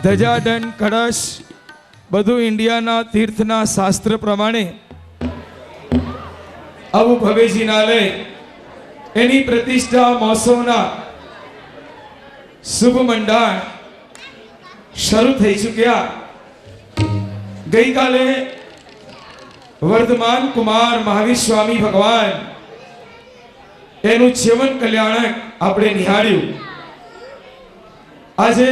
ધજાદંડ કળશ બધું ઇન્ડિયાના તીર્થના શાસ્ત્ર પ્રમાણે આવું ભવેજીના લય એની પ્રતિષ્ઠા મહોત્સવના શુભ મંડાણ શરૂ થઈ ચૂક્યા. ગઈકાલે વર્ધમાન કુમાર મહાવીર સ્વામી ભગવાન એનું જીવન કલ્યાણક આપણે નિહાળ્યું. આજે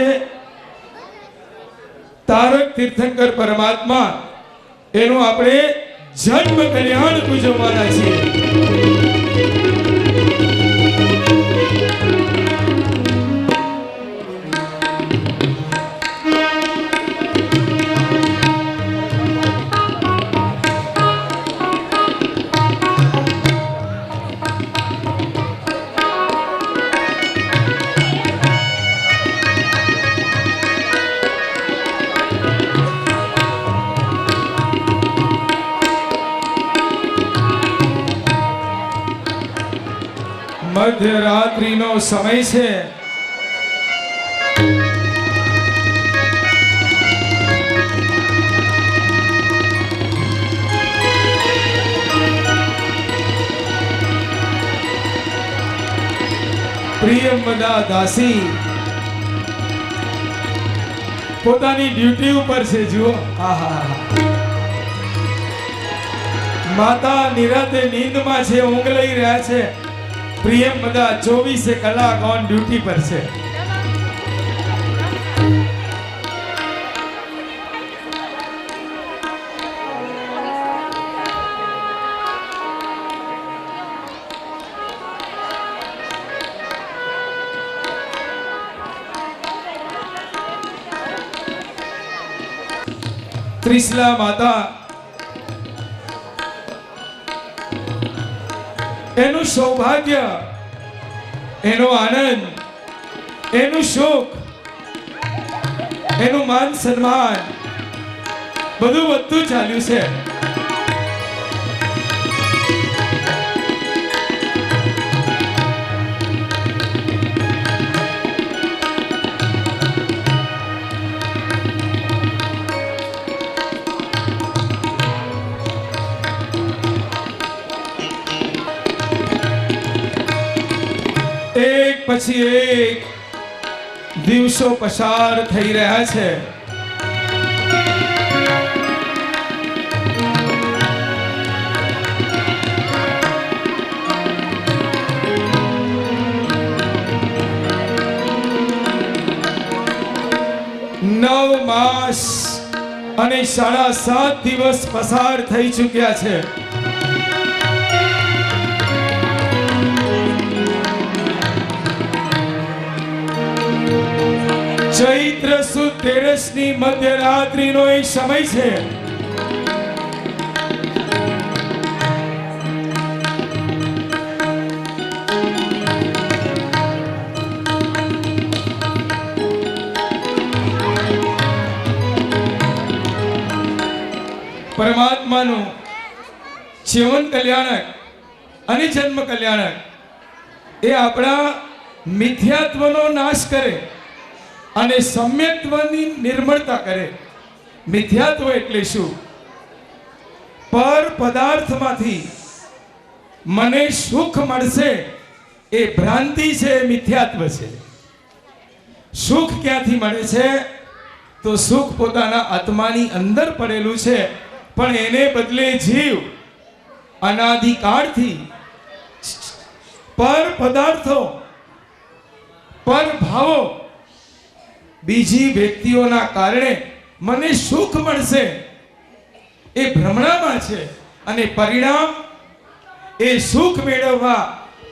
તારક તીર્થંકર પરમાત્મા એનું આપણે જન્મ કલ્યાણ ઉજવવાના છીએ. મધ્યરાત્રિનો સમય છે. પ્રિયમદા દાસી પોતાની ડ્યુટી ઉપર છે. જુઓ, માતા નિરાતે નીંદમાં છે, ઊંઘ લઈ રહ્યા છે. પ્રિયમદા 24 કલાક ઓન ડ્યુટી પર છે. ત્રિશલા માતા એનું સૌભાગ્ય, એનો આનંદ, એનું સુખ, એનું માન સન્માન બધું વધતું ચાલ્યું છે. એક પછી એક દિવસો પસાર થઈ રહ્યા છે. નવ માસ અને 7.5 દિવસ પસાર થઈ ચૂક્યા છે. ચૈત્ર સુદ 13 ની મધ્યરાત્રિનો એ સમય છે. પરમાત્માનું જીવન કલ્યાણક અને જન્મ કલ્યાણક એ આપણા મિથ્યાત્વનો નાશ કરે અને સમ્યક્ત્વની નિર્મળતા કરે. મિથ્યાત્વ એટલે શું? પર પદાર્થમાંથી મને સુખ મળશે એ ભ્રાંતિ છે, મિથ્યાત્વ છે. સુખ ક્યાંથી મળે છે? તો સુખ પોતાના આત્માની અંદર પડેલું છે, પણ એને બદલે જીવ અનાદિકાળથી પર પદાર્થો, પર ભાવો, બીજી વ્યક્તિઓના કારણે મને સુખ મળશે એ ભ્રમણામાં છે. અને પરિણામ એ સુખ મેળવવા,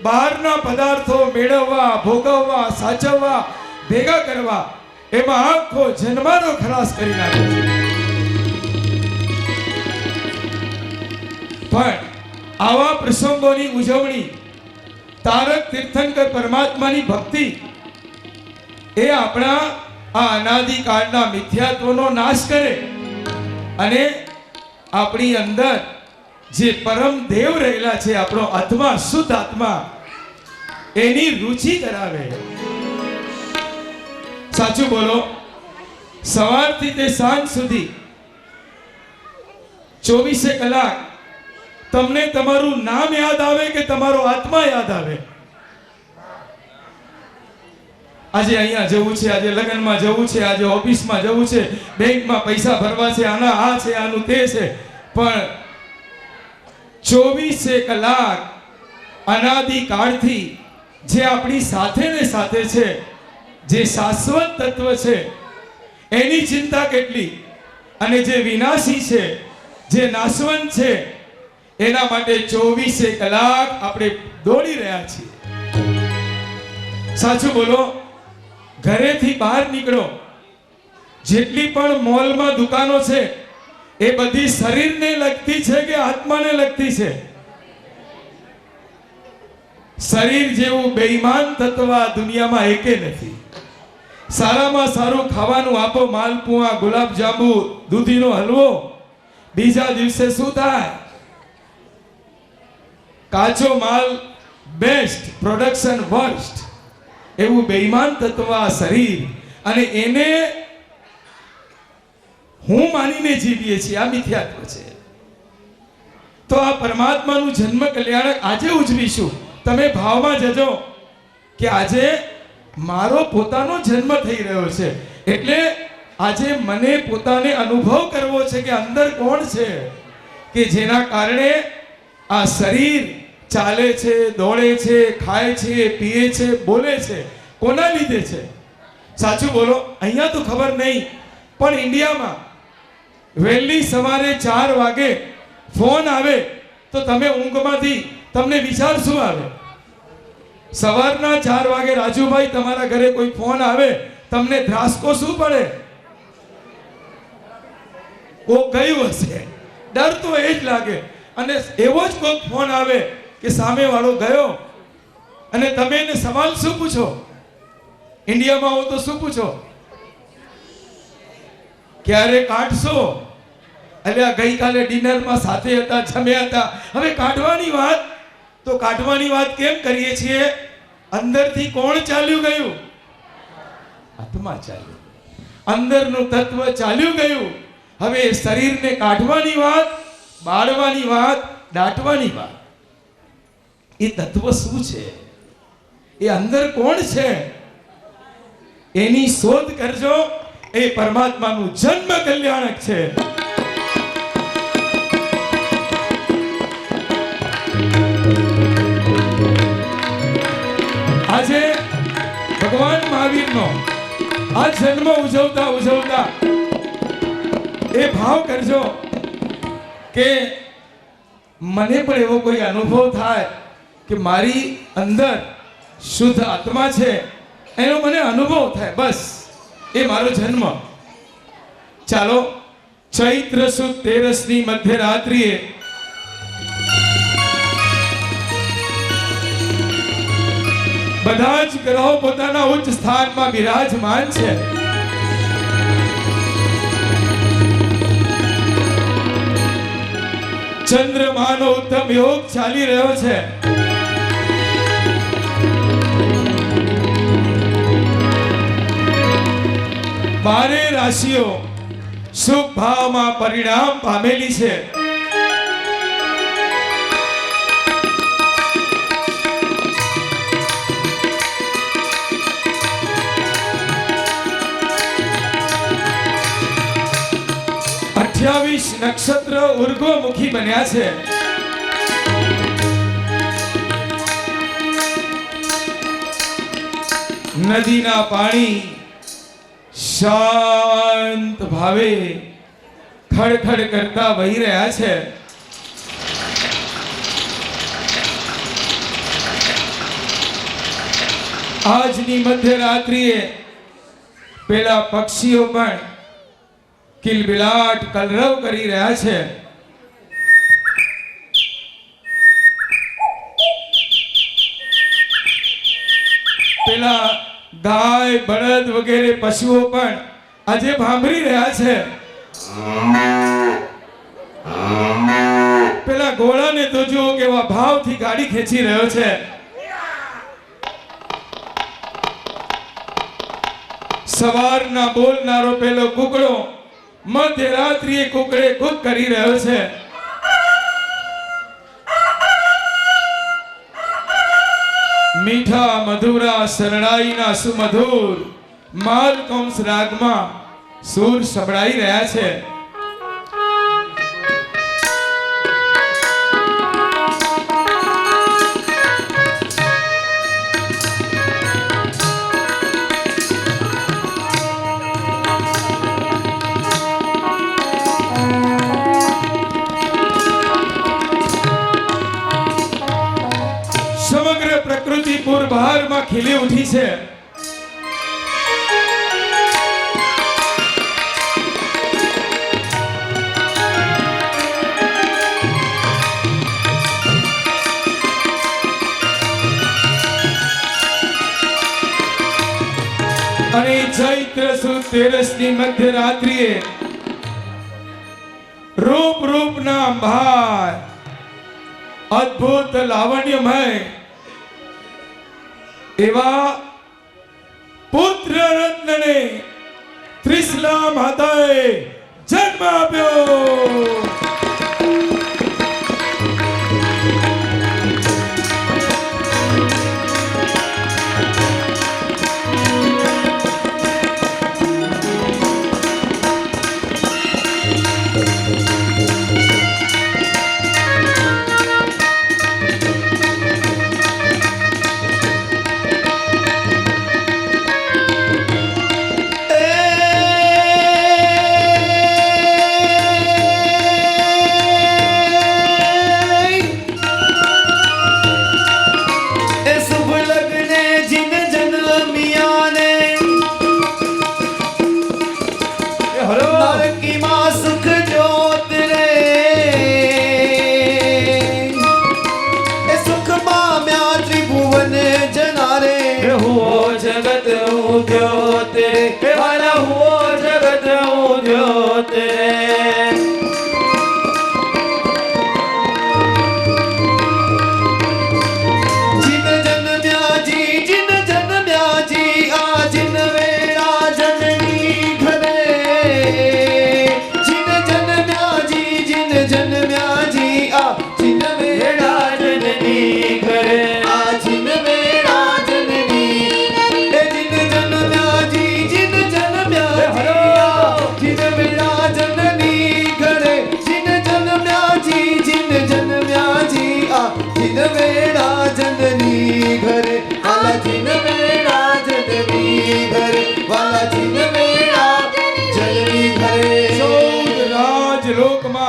બહારના પદાર્થો મેળવવા, ભોગવવા, સાચવવા, ભેગા કરવા, એમાં આખો જન્માનો ખલાસ કરી નાખે છે. પણ આવા પ્રસંગોની ઉજવણી, તારક તીર્થંકર પરમાત્માની ભક્તિ એ આપણા આ અનાદિકાળના મિથ્યાત્વનો નાશ કરે અને આપણી અંદર જે પરમ દેવ રહેલા છે, આપણો આત્મા, શુદ્ધ આત્મા, એની રુચિ કરાવે. સાચું બોલો. સવારથી તે સાંજ સુધી 24 કલાક તમને તમારું નામ યાદ આવે કે તમારો આત્મા યાદ આવે? આજે અહીંયા જવું છે, આજે લગ્નમાં જવું છે, આજે ઓફિસમાં જવું છે, બેંકમાં પૈસા ભરવા છે, આના આ છે, આનું તે છે, પણ 24 કલાક અનાદિકાળથી જે આપણી સાથે ને સાથે છે, જે શાશ્વત તત્વ છે, એની ચિંતા કેટલી? અને જે વિનાશી છે, જે નાશવંત છે, એના માટે 24 કલાક આપણે દોડી રહ્યા છીએ. સાચું બોલો, ઘરેથી બહાર નીકળો, જેટલી પણ મોલમાં દુકાનો છે એ બધી શરીરને લગતી છે કે આત્માને લગતી છે? શરીર જેવું બેઈમાન તત્વ આ દુનિયામાં એકે નથી. સારામાં સારું ખાવાનું આપો, માલપુઆ, ગુલાબજાંબુ, દૂધીનો હલવો, બીજા દિવસે શું થાય? કાચો માલ બેસ્ટ, પ્રોડક્શન વર્સ્ટ. એવું બેઈમાન તત્વ આ શરીર, અને એને હું માનીને જીવીએ છીએ. આ મિથ્યાત્વ છે. તો આ પરમાત્માનું જન્મ કલ્યાણક આજે ઉજવીશું. તમે ભાવમાં જજો કે આજે મારો પોતાનો જન્મ થઈ રહ્યો છે, એટલે આજે મને પોતાને અનુભવ કરવો છે કે અંદર કોણ છે કે જેના કારણે આ શરીર ચાલે છે, દોડે છે, ખાય છે, પીએ છે, બોલે છે. કોના લીધે છે? સાચું બોલો. અહીંયા તો ખબર નહીં, પણ ઇન્ડિયામાં વહેલી સવારે 4 વાગે ફોન આવે તો તમે ઊંઘમાંથી તમને વિચાર શું આવે? સવારના 4 વાગે રાજુભાઈ તમારા ઘરે કોઈ ફોન આવે, તમને ધ્રાસકો શું પડે? કોક ગયું હશે, ડર તો એ જ લાગે. અને એવો જ કોઈક ફોન આવે કે સામે વાળો ગયો, અને તમે એને સવાલ શું પૂછો? ઇન્ડિયામાં હો તો શું પૂછો? ક્યારે કાઢશો? અલ્યા ગઈકાલે ડિનરમાં સાથે હતા, જમ્યા હતા. હવે કાઢવાની વાત, તો કાઢવાની વાત કેમ કરીએ છીએ? અંદરથી કોણ ચાલ્યું ગયું? આત્મા ચાલ્યું, અંદરનું તત્વ ચાલ્યું ગયું. હવે શરીરને કાઢવાની વાત, બાળવાની વાત, દાટવાની વાત. એ તત્વ શું છે? એ અંદર કોણ છે? એની શોધ કરજો. એ પરમાત્માનું જન્મ કલ્યાણક છે. આજે ભગવાન મહાવીરનો આ જન્મ ઉજવતા ઉજવતા એ ભાવ કરજો કે મને પણ એવો કોઈ અનુભવ થાય કે મારી અંદર શુદ્ધ આત્મા છે, એનો મને અનુભવ થાય. બસ એ મારો જન્મ. ચાલો, ચૈત્ર સુદ 13ની મધ્યરાત્રિએ બધા જ ગ્રહો પોતાના ઉચ્ચ સ્થાનમાં બિરાજમાન છે. ચંદ્રમાનો ઉત્તમ યોગ ચાલી રહ્યો છે. બારે રાશિઓ શુભ ભાવમાં પરિણામ પામેલી છે. નક્ષત્ર ઉર્ગોમુખી બન્યા છે. નદીના પાણી શાંત ભાવે ખડખડ કરતા વહી રહ્યા છે. આજની મધ્યરાત્રિએ પેલા પક્ષીઓ પણ કિલબિલાટ કલરવ કરી રહ્યા છે. પેલા ગાય, બળદ વગેરે પશુઓ પણ આજે ભાંભરી રહ્યા છે. પેલા ઘોડાને તો જુઓ કેવા ભાવથી ગાડી ખેંચી રહ્યો છે. સવારના બોલનારો પેલો કુકડો મધ્યરાત્રિએ કુકડે કૂક કરી રહ્યો છે. મીઠા મધુરા શરણાઈના સુમધુર માલકંસ રાગમાં સૂર સંભળાઈ રહ્યા છે. સમગ્ર પ્રકૃતિ પૂરબહારમાં ખીલી ઉઠી છે. અને ચૈત્ર સુદ તેરસની મધ્યરાત્રિએ રૂપ રૂપના ભાર અદ્ભુત લાવણ્યમય એવા પુત્ર રત્નને ત્રિશલા માતાએ જન્મ આપ્યો.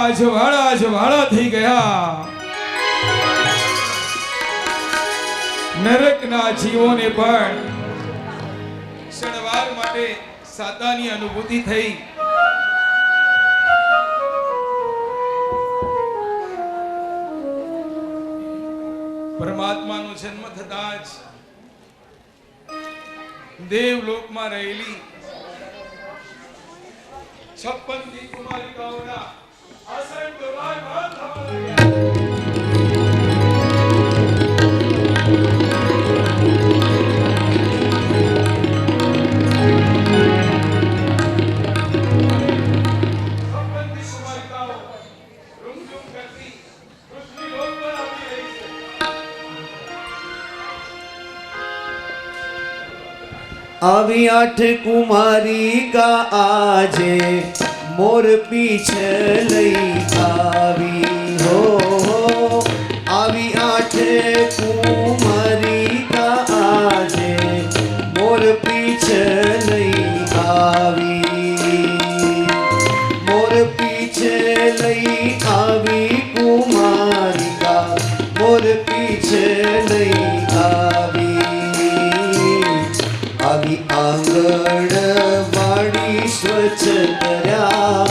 અજવાળા અજવાળા થઈ ગયા. નરકના જીવોને પણ ક્ષણવાર માટે સાતાની અનુભૂતિ થઈ. પરમાત્માનો જન્મ થતા જ દેવલોકમાં રહેલી 56 કુમારિકાઓના અસંખ્ય વાઘ થવા લાગ્યા. આવી 8 કુમારિકા આજે મોર પીછે લઈ આવી હો. આવી 8 કુમારિકા આજે મોર પીછે લઈ આવી. મોર પીછે લઈ આવી કુમારિકા મોર પીછે લઈ આવી. આવી આંગણ વાડી સ્વચ્છ કર્યા.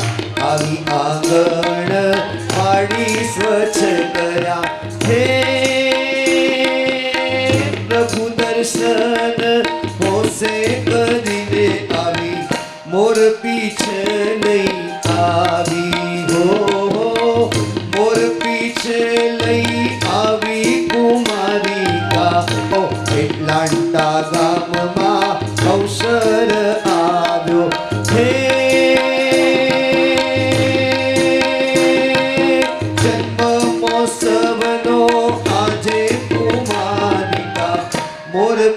આવી આંગણ વાડી સ્વચ્છ કર્યા. હે પ્રભુ દર્શન હોશે કરીને આવી મોર પીછે લઈ આવી હો. મોર પીછે લઈ આવી કુમારિકા. એટલાંટા ગામમાં અવસર આ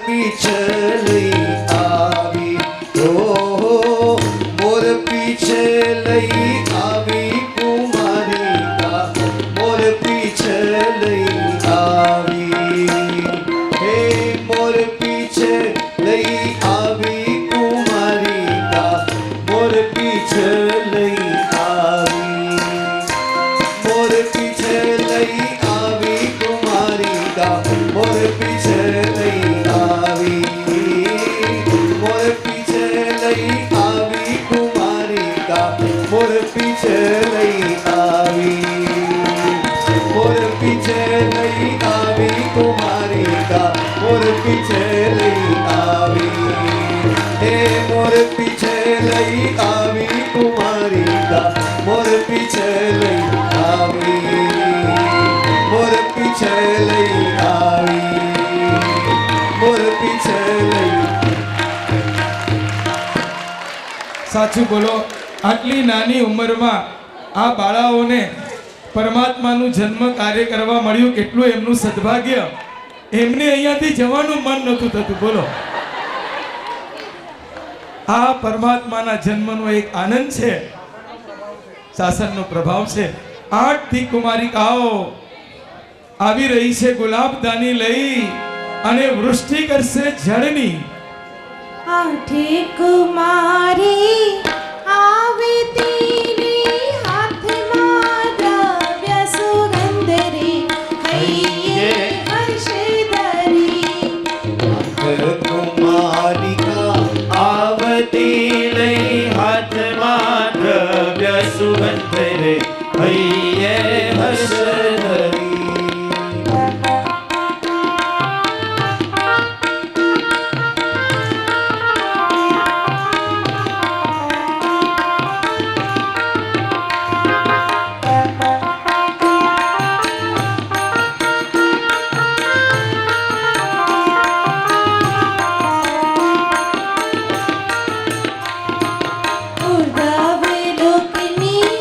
પીછે લઈ આવી હો મોર પીછે લઈ આવી કુમારિકા મોર પીછે લઈ આવી હે મોર પીછે લઈ આવી કુમારિકા મોર પીછે લઈ આવી મોર પીછે લઈ આવી કુમારિકા મોર પીછે લઈ આવી મોર પીછે લઈ આવી કુમારિકા મોર પીછે લઈ આવી મોર પીછે લઈ આવી કુમારિકા મોર પીછે લઈ આવી હે મોર પીછે લઈ આવી કુમારિકા મોર પીછે લઈ આવી મોર પીછે લઈ આવી મોર પીછે લઈ સાચું બોલો. આટલી નાની ઉંમરમાં આ બાળાઓને પરમાત્માનું જન્મ કાર્ય કરવા મળ્યું, કેટલું એમનું સદભાગ્ય. એમને અહીંયાથી જવાનું મન નહોતું થતું. બોલો, આ પરમાત્માના જન્મનો એક આનંદ છે, શાસનનો પ્રભાવ છે. 8 કુમારિકાઓ આવી રહી છે ગુલાબદાની લઈ અને વૃષ્ટિ કરશે જળની. આઠે કુમારી આવી તેરી હાથમાં દ્રવ્ય સુગંધ રે હૈયે હર્ષે ધરી કુમારિકા આવતી લઈ હાથમાં દ્રવ્ય સુગંધ રે હૈયે હર્ષ ધરી ઉર્ધવ લોકની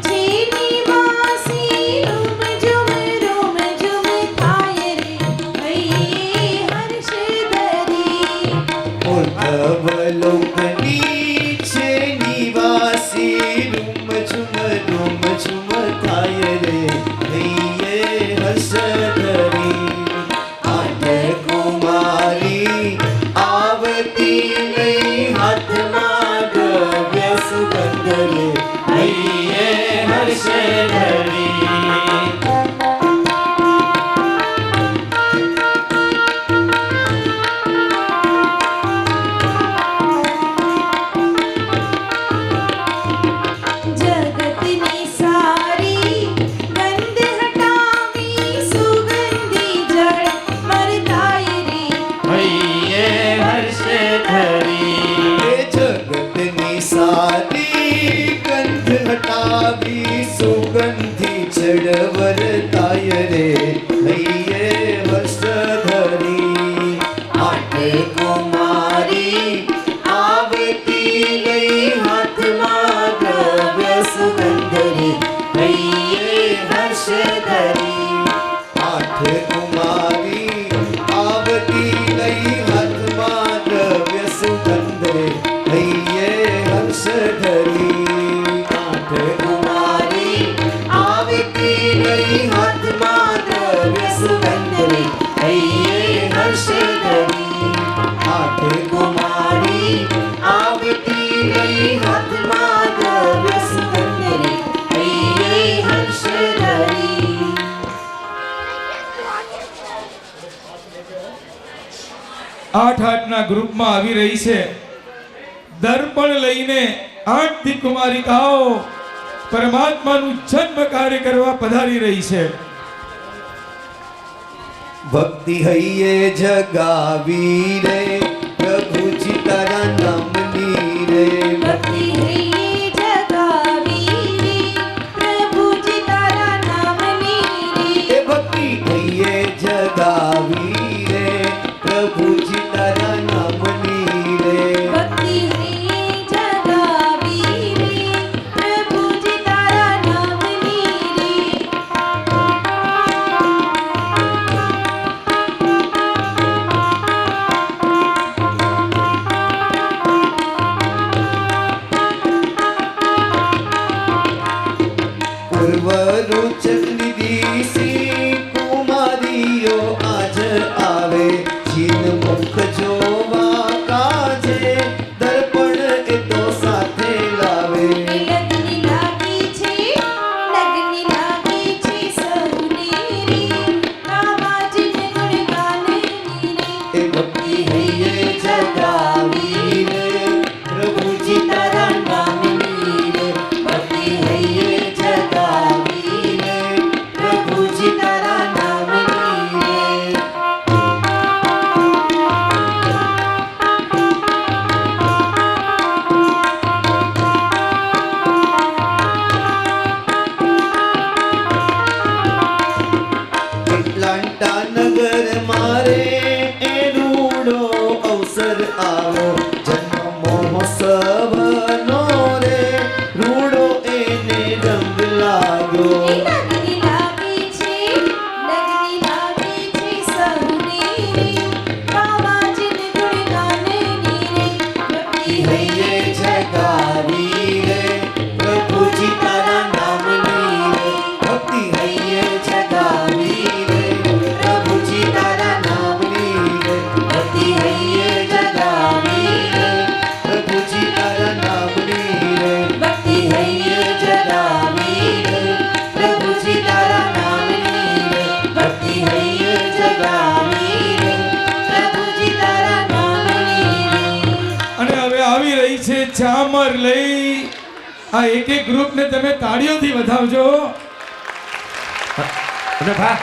છે નિવાસી રૂમ ઝુમ થાય રે હૈયે હર્ષે ધરી ઉર્ધવ લોકની છે નિવાસી રૂમ ઝુમ થાય રે હૈયે હર્ષ ધરી આઠ કુમારી આવતી લઈ હાથમાં દ્રવ્ય સુગંધ રે હૈયે હર્ષ ધરી જગતની સારી ગંધ હટાવી સુગંધી જળ મરતાય રે હૈયે હર્ષ ધરી જગતની સારી ગંધ હટાવી સુગંધી ચડવર તાય રે હૈયે હર્ષ ધરી આઠ કુમારી આવતી લઈ હાથમાં દ્રવ્ય સુગંધ રે હૈયે હર્ષ ધરી આઠ કુમારી આવતી લઈ હાથમાં દ્રવ્ય સુગંધ રે હૈયે હર્ષ ધરી આઠ કુમારી આવતી લઈ હાથમાં દ્રવ્ય સુગંધ રે હૈયે હર્ષ ધરી આઠ કુમારી આવતી લઈ હાથમાં દ્રવ્ય સુગંધ રે હૈયે હર્ષ ધરી 8 ના ગ્રુપમાં આવી રહી છે. દર્પણ લઈને 8 કુમારિકાઓ પરમાત્માનું જન્મ કાર્ય કરવા પધારી રહી છે. ભક્તિ હૈયે જગાવી રે પ્રભુજી તારા નામની રે ભક્તિ હૈયે જગાવી રે પ્રભુજી તારા નામની રે એ ભક્તિ હૈયે જગાવી રે પ્રભુજી તારા નામની રે ભક્તિ હૈયે જગાવી રે પ્રભુજી તારા નામની રે પૂર્વરૂ ચકલી દીસી કુમારીઓ આજ આવે છીન મુખ જોવા કાજે દર્પણ એ તો સાથે લાવે લગની લાગી છે સૌને રે કામાજીને ગુણગાન રે એ ભક્તિ હૈયે જગાવી રે પ્રભુજી તારા નામની રે ભક્તિ હૈયે જગાવી રે પ્રભુજી તારા નામની રે એટલાન્ટા નગર મારે એ રૂડો અવસર આવ્યો જન્મ મહોત્સવનો રે રૂડો એને રંગ લાગ્યો લગની લાગી છે સૌને રે કામાજીને ગુણગાન રે ભક્તિ હૈયે જગાવી રે પ્રભુજી તારા નામની રે ભક્તિ હૈયે જગાવી રે પ્રભુજી તારા નામની રે ભક્તિ હૈયે જગાવી રે પ્રભુજી તારા નામની રે ભક્તિ હૈયે જગાવી રે પ્રભુજી તારા નામની રે ભક્તિ હૈયે જગાવી રે પ્રભુજી તારા નામની રે અને હવે આવી રહી છે ચામર લઈ આ એક એક ગ્રુપને તમે તાળીઓથી વધાવજો. અને ભા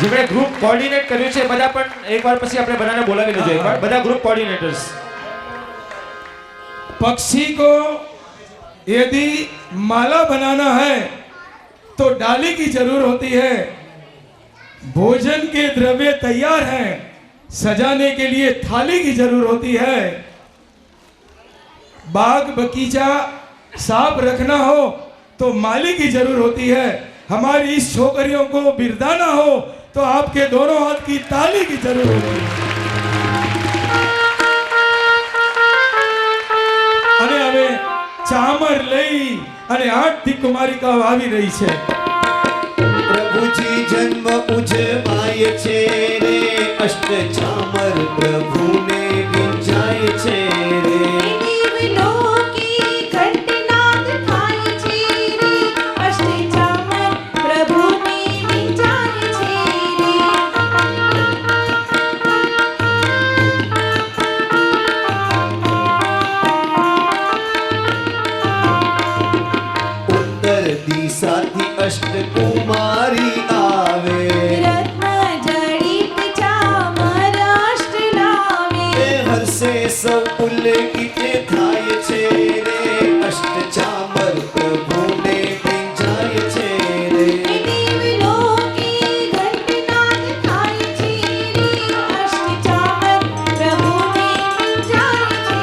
જેમણે ગ્રુપ કોઓર્ડિનેટ કર્યું છે બધા પણ એકવાર પછી આપણે બધાને બોલાવી લેજો એકવાર બધા ગ્રુપ કોઓર્ડિનેટર્સ. पक्षी को यदि माला बनाना है तो डाली की जरूर होती है. भोजन के द्रव्य तैयार हैं, सजाने के लिए थाली की जरूर होती है. बाग बगीचा साफ रखना हो तो माली की जरूर होती है. हमारी इस छोकरियों को बिरदाना हो तो आपके दोनों हाथ की ताली की जरूर होती है. અને હવે ચામર લઈ અને 8 કુમારિકાઓ આવી રહી છે. પ્રભુજી જન્મ ઉજવાય છે રે અષ્ટચામર પ્રભુને વિંજાય છે રે દેવલોકી ઘંટનાદ થાય છે રે અષ્ટચામર પ્રભુને વિંજાય છે રે ઉત્તર દિશાથી અષ્ટકુમારી આવે રત્ન જડિત ચામર અષ્ટ લાવે એ હર્ષે સૌ પુલકિત થાય છે રે અષ્ટચામર પ્રભુને વિંજાય છે રે દેવલોકી ઘંટનાદ થાય છે રે અષ્ટચામર પ્રભુને વિંજાય છે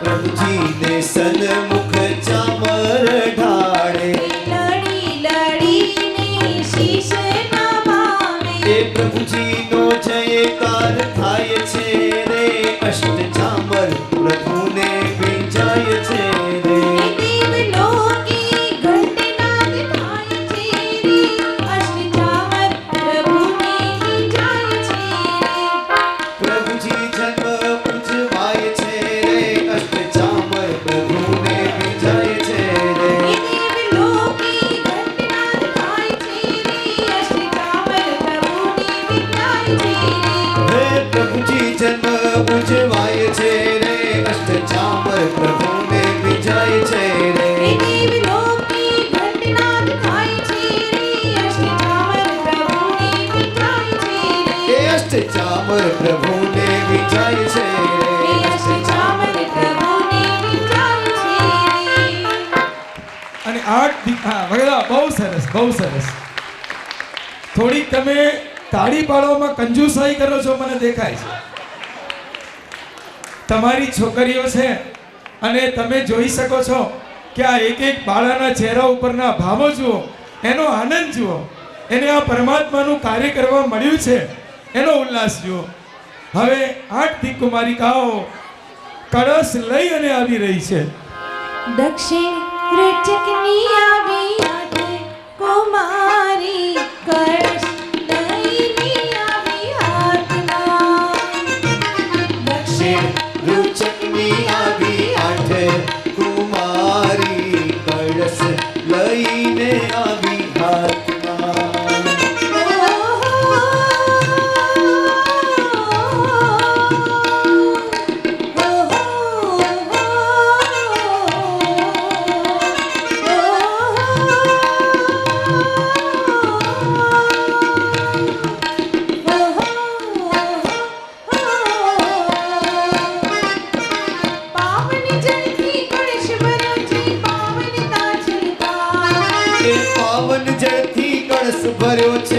પ્રભુજીને સન્મુખ ચામર ઢાળે લડી લડીને શીશ નમાવે એ પ્રભુજીનો જયકાર થાય છે રે અષ્ટચામર પ્રભુને વિંજાય છે રે દેવલોકી ઘંટનાદ થાય છે રે અષ્ટચામર પ્રભુને વિંજાય છે પ્રભુજી જન્મ ઉજવાય છે રે અષ્ટચામર પ્રભુને વિંજાય છે રે દેવલોકી ઘંટનાદ થાય છે રે અષ્ટચામર પ્રભુને વિંજાય છે હે પ્રભુજી જન્મ ઉજવાય છે રે અષ્ટચામર પ્રભુને વિંજાય છે રે દેવલોકી ઘંટનાદ થાય છે રે અષ્ટચામર પ્રભુને વિંજાય છે એ અષ્ટચામર પ્રભુને વિંજાય છે રે અષ્ટચામર પ્રભુને વિંજાય છે અને 8 હા વગેરે બહુ સરસ બહુ સરસ. થોડીક તમે તાળી પાડવામાં કંજૂસાઈ કરો છો મને દેખાય છે. તમારી છોકરીઓ છે અને તમે જોઈ શકો છો કે આ એક એક બાળાના ચહેરા ઉપરના ભાવો જુઓ, એનો આનંદ જુઓ, એને આ પરમાત્માનું કાર્ય કરવા મળ્યું છે એનો ઉલ્લાસ જુઓ. હવે 8 કુમારિકાઓ કળશ લઈ અને આવી રહી છે. દક્ષિણ રુચકની આવી આઠે કુમારી કળશ લઈને આવી હાથમાં. દક્ષિણ રૂચકની આવી આઠે કુમારી કળશ લઈને આવી હાથમાં. એ પાવન જળથી કળશ ભર્યો છે